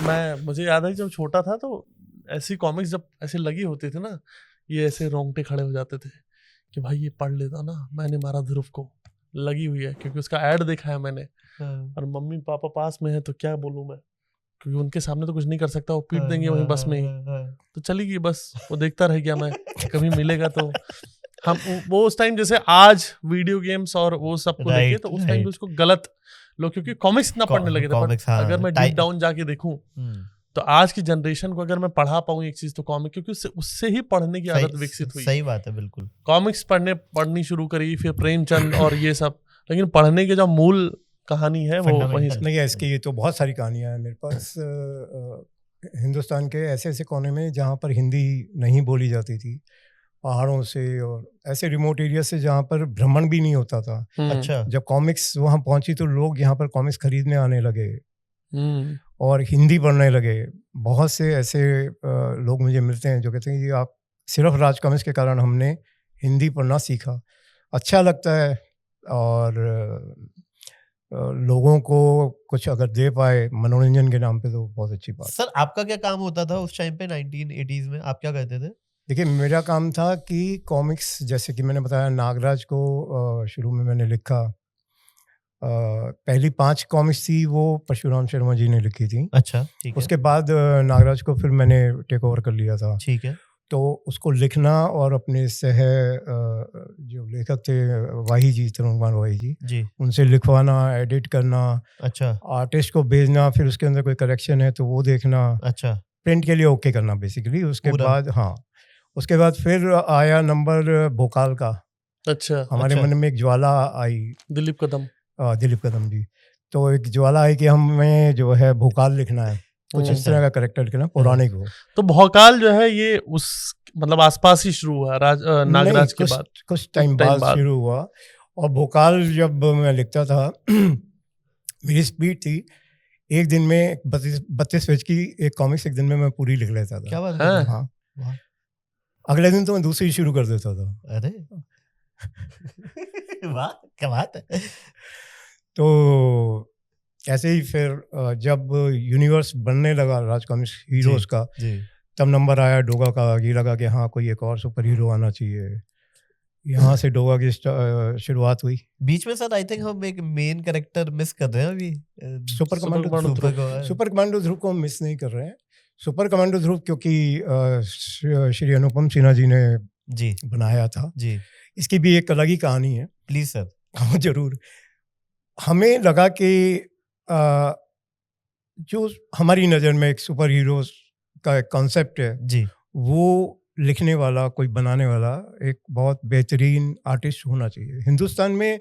मुझे याद है जब छोटा था तो ऐसी कॉमिक्स जब ऐसे लगी होती थी ना, ये ऐसे रोंगटे खड़े हो जाते थे कि भाई ये पढ़ लेता ना, मैंने मारा ध्रुव को, लगी हुई है क्योंकि उसका ऐड देखा है मैंने। और मम्मी पापा पास में है तो क्या बोलूं मैं, क्योंकि उनके सामने तो कुछ नहीं कर सकता, वो पीट देंगे वहीं बस में ही। तो चली गई बस, वो देखता रह गया मैं, कभी मिलेगा तो हम वो उस टाइम जैसे आज वीडियो गेम्स और वो सब को लेके, तो उस टाइम भी उसको गलत लोग, क्योंकि कॉमिक्स ना पढ़ने लगे थे। पर अगर मैं डीप डाउन जाके देखूं तो आज की जनरेशन को अगर मैं पढ़ा पाऊं एक चीज तो कॉमिक, क्योंकि उससे ही पढ़ने की आदत विकसित हुई। सही बात है, बिल्कुल। कॉमिक्स पढ़नी शुरू करी, फिर प्रेमचंद और ये सब, लेकिन पढ़ने के जो मूल कहानी है वो वहीं से नहीं है इसकी। ये तो बहुत सारी कहानियां हैं मेरे पास हिंदुस्तान के ऐसे ऐसे कोने में जहाँ पर हिंदी नहीं बोली जाती थी, पहाड़ों से और ऐसे रिमोट एरिया से जहाँ पर भ्रमण भी नहीं होता था। अच्छा। जब कॉमिक्स वहाँ पहुंची तो लोग यहाँ पर कॉमिक्स खरीदने आने लगे और हिंदी पढ़ने लगे। बहुत से ऐसे लोग मुझे मिलते हैं जो कहते हैं कि आप सिर्फ राज कॉमिक्स के कारण हमने हिंदी पढ़ना सीखा। अच्छा लगता है, और लोगों को कुछ अगर दे पाए मनोरंजन के नाम पे तो बहुत अच्छी बात। सर आपका क्या काम होता था उस टाइम पे 1980s में, आप क्या करते थे? देखिए मेरा काम था कि कॉमिक्स, जैसे कि मैंने बताया नागराज को शुरू में मैंने लिखा। पहली 5 कॉमिक्स थी वो परशुराम शर्मा जी ने लिखी थी। अच्छा, ठीक है। उसके बाद नागराज को फिर मैंने टेक ओवर कर लिया था। ठीक है। तो उसको लिखना और अपने जो लेखक थे वाही जी, तरुण कुमार वाही जी, उनसे लिखवाना, एडिट करना, अच्छा, आर्टिस्ट को भेजना, फिर उसके अंदर कोई करेक्शन है तो वो देखना, अच्छा, प्रिंट के लिए ओके करना बेसिकली। उसके बाद उसके बाद फिर आया नंबर भोकाल का। अच्छा, हमारे मन में एक ज्वाला आई, दिलीप कदम जी। तो एक ज्वाला आई कि हमें जो है भोकाल लिखना है, कुछ इस तरह का करेक्टर लिखना, पौराणिक हो। तो भोकाल जो है ये उस मतलब आसपास ही शुरू हुआ नागराज के बाद, कुछ टाइम बाद शुरू हुआ। और भोकाल जब मैं लिखता था मेरी स्पीड थी, एक दिन में 32 पेज की एक कॉमिक्स एक दिन में मैं पूरी लिख लेता था। क्या बात है? हाँ। अगले दिन तो मैं दूसरी शुरू कर देता था। अरे वाह, क्या बात है। तो ऐसे ही फिर जब यूनिवर्स बनने लगा राज कॉमिक्स हीरोज का, तब नंबर आया डोगा का। ये लगा कि हाँ कोई एक और सुपर हीरो आना चाहिए। यहाँ से डोगा की शुरुआत हुई। बीच में सर आई थिंक हम एक मेन कैरेक्टर मिस कर रहे हैं अभी, सुपर कमांडो ध्रुव को हम मिस नहीं कर रहे हैं। सुपर कमांडो ध्रुव क्योंकि श्री अनुपम सिन्हा जी ने बनाया था जी। इसकी भी एक अलग ही कहानी है। Please sir. हाँ जरूर। हमें लगा कि जो हमारी नज़र में एक सुपर हीरो का एक कॉन्सेप्ट है जी, वो लिखने वाला, कोई बनाने वाला एक बहुत बेहतरीन आर्टिस्ट होना चाहिए। हिंदुस्तान में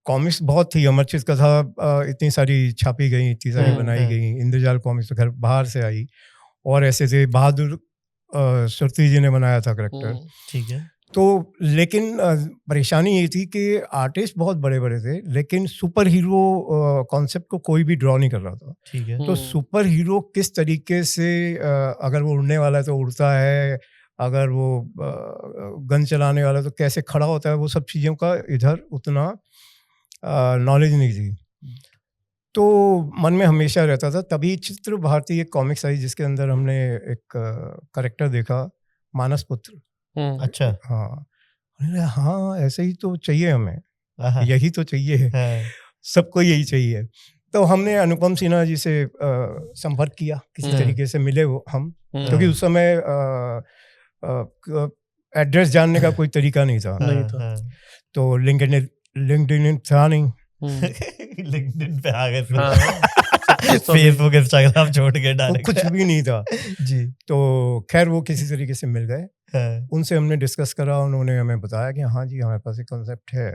कॉमिक्स बहुत थी, अमरचित कथा इतनी सारी छापी गई, इतनी सारी बनाई गई, इंद्रजाल कॉमिक्स तो घर बाहर से आई, और ऐसे थे बहादुर सुरती जी ने बनाया था करेक्टर। ठीक है। तो लेकिन परेशानी ये थी कि आर्टिस्ट बहुत बड़े बड़े थे, लेकिन सुपर हीरो कॉन्सेप्ट को कोई भी ड्रॉ नहीं कर रहा था। ठीक है। तो सुपर हीरो किस तरीके से, अगर वो उड़ने वाला है तो उड़ता है, अगर वो गन चलाने वाला है तो कैसे खड़ा होता है, वो सब चीज़ों का इधर उतना नॉलेज नहीं थी। तो मन में हमेशा रहता था। तभी चित्र भारती एक कॉमिक्स आई जिसके अंदर हमने एक करेक्टर देखा, मानस पुत्र। अच्छा। हाँ ऐसे ही तो चाहिए हमें, यही तो चाहिए, सबको यही चाहिए। तो हमने अनुपम सिन्हा जी से संपर्क किया, किसी तरीके से मिले वो हम, क्योंकि उस समय एड्रेस जानने का कोई तरीका नहीं था। तो लिंक्डइन था नहीं। लिंक्डइन पे आ गए, फेसबुक इंस्टाग्राम छोड़ के डाले, कुछ भी नहीं था जी। तो खैर वो किसी तरीके से मिल गए, उनसे हमने डिस्कस करा, उन्होंने हमें बताया कि हाँ जी हमारे पास एक कॉन्सेप्ट है।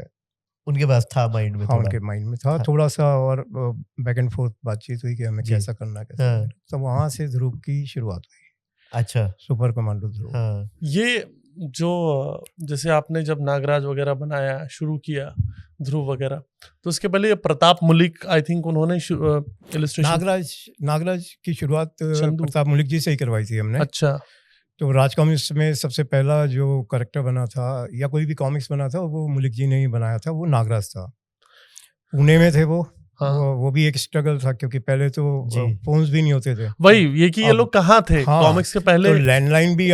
उनके पास था माइंड में, हाँ उनके माइंड में था थोड़ा सा, और बैक एंड फोर्थ बातचीत हुई कि हमें कैसा करना है, कैसा। तो वहाँ से ध्रुव की शुरुआत हुई। अच्छा, सुपर कमांडो ध्रुव। ये जो जैसे आपने जब नागराज वगैरह बनाया, शुरू किया ध्रुव वगैरह, तो उसके पहले प्रताप मुलिक आई थिंक उन्होंने इलस्ट्रेशन, नागराज की शुरुआत प्रताप मुलिक जी से ही करवाई थी हमने। अच्छा। तो राज कॉमिक्स में सबसे पहला जो करेक्टर बना था या कोई भी कॉमिक्स बना था वो मुलिक जी ने ही बनाया था, वो नागराज था। पुणे में थे वो, हाँ। वो भी एक स्ट्रगल था, क्योंकि पहले तो जी। फोन्स भी नहीं होते थे। वही ये कि ये अब- लोग कहाँ थे हाँ, कॉमिक्स के पहले। तो लैंडलाइन भी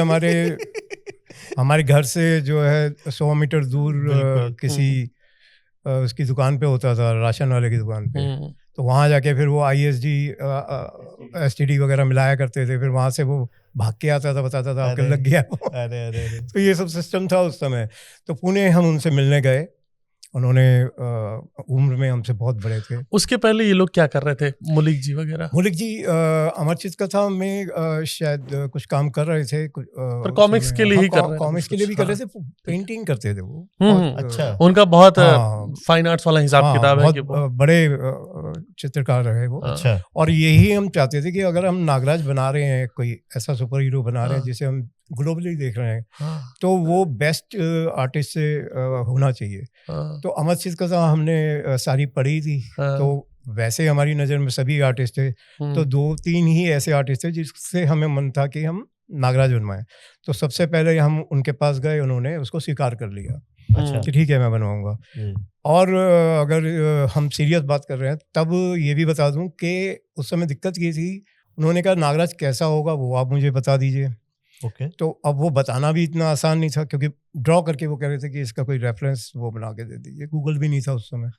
हमारे घर से जो है 100 मीटर दूर बिल्कुल। किसी उसकी दुकान पे होता था, राशन वाले की दुकान पे। हम्म, तो वहाँ जाके फिर वो ISD STD वगैरह मिलाया करते थे, फिर वहाँ से वो भाग के आता था, बताता था आपके अरे। लग गया। अरे अरे अरे। तो ये सब सिस्टम था उस समय। तो पुणे हम उनसे मिलने गए, उन्होंने उम्र में हमसे बहुत बड़े थे। उसके पहले ये लोग क्या कर रहे थे, मुलिक जी वगैरह? मुलिक जी अमरचित कथा में शायद कुछ काम कर रहे थे, पर कॉमिक्स के लिए ही कर रहे थे कॉमिक्स के लिए भी कर रहे थे, पेंटिंग करते थे वो। बहुत, अच्छा। उनका बहुत हाँ, फाइन आर्ट्स वाला हिसाब किताब है बहुत कि वो। बड़े चित्रकार रहे वो। हाँ। अच्छा। और यही हम चाहते थे कि अगर हम नागराज बना रहे हैं, कोई ऐसा सुपर हीरो बना रहे हैं हाँ। जिसे हम ग्लोबली देख रहे हैं, हाँ, तो वो बेस्ट आर्टिस्ट से होना चाहिए। हाँ, तो अमरचित कथा हमने सारी पढ़ी थी। हाँ, तो वैसे हमारी नज़र में सभी आर्टिस्ट थे, तो 2-3 ही ऐसे आर्टिस्ट थे जिससे हमें मन था कि हम नागराज बनवाएं। तो सबसे पहले हम उनके पास गए, उन्होंने उसको स्वीकार कर लिया अच्छा। कि ठीक है, मैं बनवाऊंगा। जी। और अगर हम सीरियस बात कर रहे हैं, तब ये भी बता दूं कि उस समय दिक्कत ये थी, उन्होंने कहा नागराज कैसा होगा वो आप मुझे बता दीजिए। ओके। तो अब वो बताना भी इतना आसान नहीं था, क्योंकि ड्रॉ करके वो कह रहे थे कि इसका कोई रेफरेंस वो बना के दे दीजिए। गूगल भी नहीं था उस समय।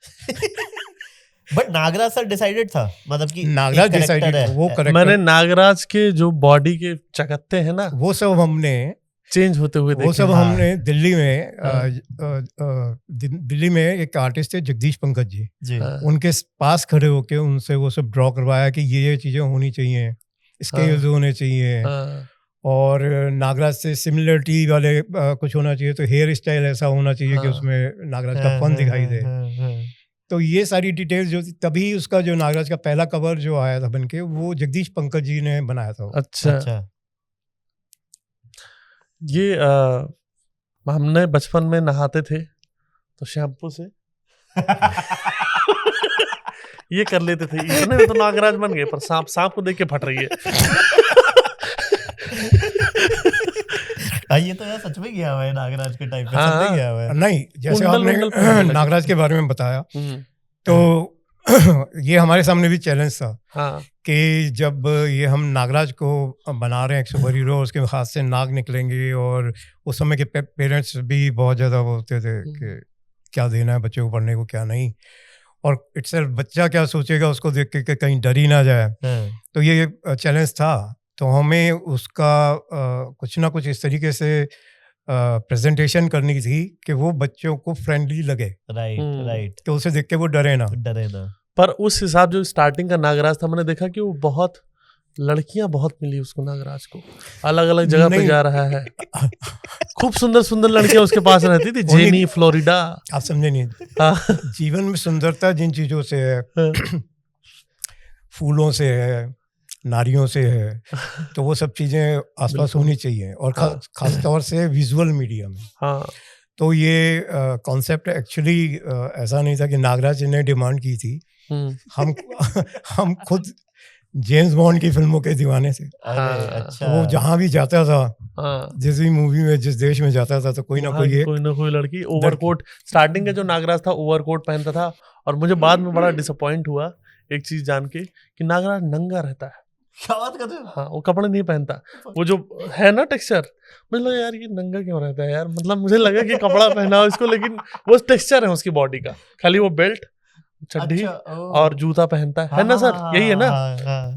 बट नागराज सर डिसाइडेड था, मतलब कि नागराज एक character डिसाइडेड, है। वो करेक्टर, मैंने नागराज के जो बॉडी के चकत्ते हैं ना, वो सब हमने चेंज होते हुए वो देखे सब हैं। हाँ। हमने दिल्ली में हाँ। दिल्ली में एक आर्टिस्ट थे जगदीश पंकज जी, जी। हाँ, उनके पास खड़े होके उनसे वो सब ड्रॉ करवाया कि ये चीजें होनी चाहिए, स्केल्स होने चाहिए, हाँ, और नागराज से सिमिलरिटी वाले कुछ होना चाहिए, तो हेयर स्टाइल ऐसा होना चाहिए कि हाँ। उसमें नागराज का फन दिखाई दे। तो ये सारी डिटेल्स जो थी, तभी उसका जो नागराज का पहला कवर जो आया था बनके, वो जगदीश पंकज जी ने बनाया था। अच्छा। अच्छा। ये हमने बचपन में नहाते थे तो शैम्पू से ये कर लेते थे, इतने में तो नागराज बन गए, पर सांप को देख के फट रही है। ये तो यार सच में गया हुआ है नागराज के टाइप पे, हाँ, सबने गया हुआ है। नहीं, जैसे कुंडल आपने वुंडल पहनने लगे। नागराज के बारे में बताया, हम्म, तो ये हमारे सामने भी चैलेंज था हाँ, कि जब ये हम नागराज को बना रहे हैं एक सुपर हीरो, उसके हाथ से नाग निकलेंगे, और उस समय के पेरेंट्स भी बहुत ज़्यादा बोलते थे कि क्या देना है बच्चे को पढ़ने को, क्या नहीं, और इट्सेल्फ बच्चा क्या सोचेगा उसको देख के कि कहीं डर ही ना जाए। तो ये चैलेंज था। तो हमें उसका कुछ ना कुछ इस तरीके से प्रेजेंटेशन करनी थी कि वो बच्चों को फ्रेंडली लगे, राइट, कि उसे देख के वो डरे ना। पर उस हिसाब जो स्टार्टिंग का नागराज था, मैंने देखा कि वो बहुत लड़कियां बहुत मिली उसको, नागराज को अलग अलग जगह पे नहीं। जा रहा है। खूब सुंदर सुंदर लड़कियां उसके पास रहती थी, जेनी, फ्लोरिडा। आप समझे नहीं, हाँ, जीवन में सुंदरता जिन चीजों से है, फूलों से है, नारियों से है, तो वो सब चीजें आसपास होनी चाहिए, और खास तौर से विजुअल मीडिया में। हाँ, तो ये कॉन्सेप्ट एक्चुअली ऐसा नहीं था कि नागराज ने डिमांड की थी। हम खुद जेम्स बॉन्ड की फिल्मों के दीवाने थे। अच्छा। तो वो जहाँ भी जाता था, हाँ, जिस भी मूवी में जिस देश में जाता था, तो कोई ना कोई लड़की ओवरकोट, स्टार्टिंग का जो नागराज था ओवरकोट पहनता था। और मुझे बाद में बड़ा डिसअपॉइंट हुआ एक चीज जान के कि नागराज नंगा रहता है। क्या बात कर रहे हो? हाँ, वो कपड़े नहीं पहनता, वो जो है ना टेक्सचर, मुझे लगा यार ये नंगा क्यों रहता है यार, मतलब मुझे लगा कि कपड़ा पहना हो इसको, लेकिन वो टेक्सचर है उसकी बॉडी का, खाली वो बेल्ट, चड्डी और जूता पहनता है ना सर, यही है ना।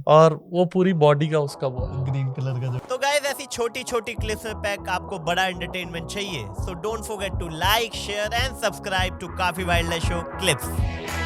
और वो पूरी बॉडी का उसका वो ग्रीन कलर का जो। तो गाइस, ऐसी छोटी छोटी क्लिप्स में पैक आपको बड़ा एंटरटेनमेंट चाहिए, so don't forget to like, share and subscribe to काफी वाइल्ड लाइफ शो क्लिप्स।